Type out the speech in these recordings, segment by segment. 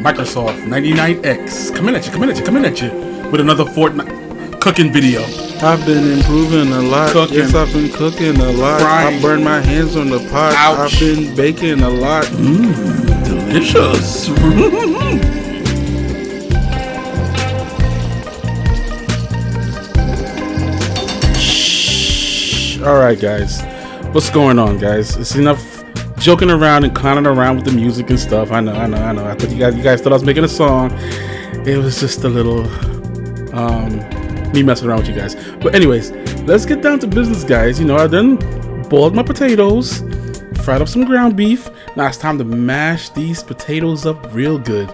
MIKECROSOFT99X coming at you with another Fortnite cooking video. I've been improving a lot. Cooking. Yes, I've been cooking a lot. Frying. I burned my hands on the pot. Ouch. I've been baking a lot. Delicious. Alright guys, what's going on guys? It's enough joking around and clowning around with the music and stuff. I know. I thought you guys thought I was making a song. It was just a little me messing around with you guys. But anyways, let's get down to business guys. You know, I done boiled my potatoes, fried up some ground beef. Now it's time to mash these potatoes up real good,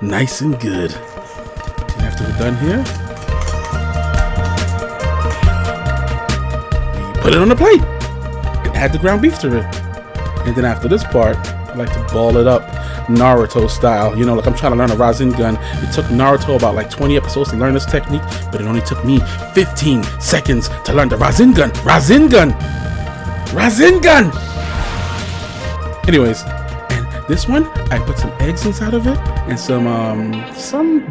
nice and good. And after we're done here, put it on the plate and add the ground beef to it. And then after this part, I like to ball it up Naruto style. You know, like I'm trying to learn a Rasengan. It took Naruto about like 20 episodes to learn this technique, but it only took me 15 seconds to learn the Rasengan. Anyways, and this one, I put some eggs inside of it and some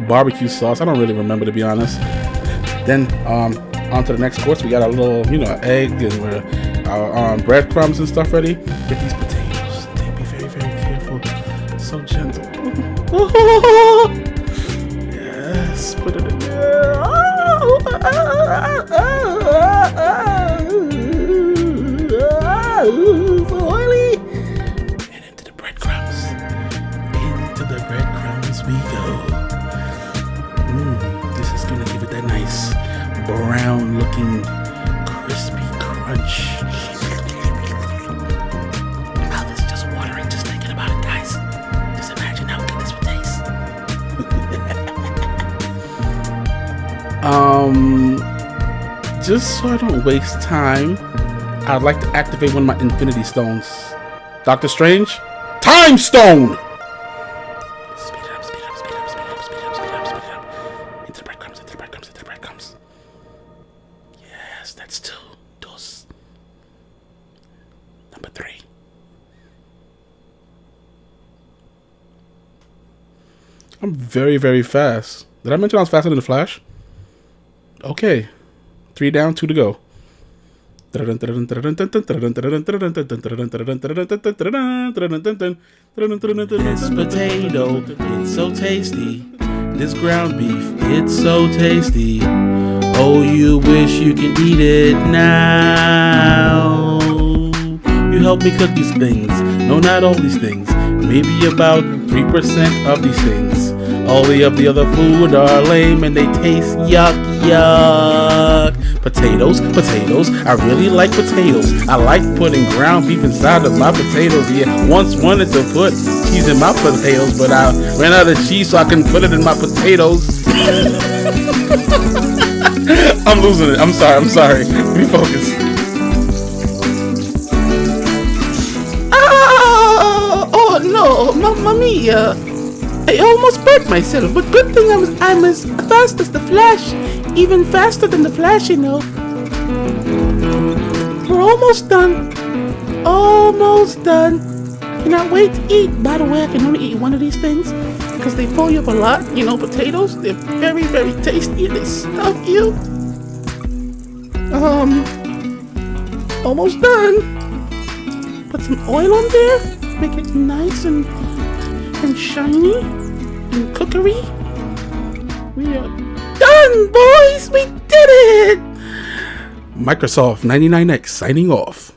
barbecue sauce. I don't really remember, to be honest. Then on to the next course. We got a little, you know, egg and our breadcrumbs and stuff ready. Get these potatoes. Be very, very careful. So gentle. Yes, put it in there. So oily. And into the breadcrumbs. Into the breadcrumbs we go. This is gonna give it that nice brown looking crispy crunch. My mouth is just watering just thinking about it, guys. Just imagine how good this would taste. Just so I don't waste time, I'd like to activate one of my Infinity Stones. Doctor Strange, Time Stone! Speed it up. Into the breadcrumbs. Yes, that's two. Number 3. I'm very, very fast. Did I mention I was faster than the Flash? Okay. 3 down, 2 to go. This potato, it's so tasty. This ground beef, it's so tasty. Oh, you wish you can eat it now. You help me cook these things. No, not all these things. Maybe about 3% of these things. All the other food are lame and they taste yuck. Potatoes. I really like potatoes. I like putting ground beef inside of my potatoes. Yeah, once wanted to put cheese in my potatoes, but I ran out of cheese, so I couldn't put it in my potatoes. I'm losing it. I'm sorry. Let me focus. Oh no, Mamma Mia. I almost burnt myself, but good thing I'm as fast as the Flash. Even faster than the Flash, you know. We're almost done. Cannot wait to eat. By the way, I can only eat one of these things because they fill you up a lot. You know, potatoes, they're very, very tasty and they stuff you. Almost done. Put some oil on there. Make it nice and shiny and cookery. We are done, boys. We did it. MIKECROSOFT99X signing off.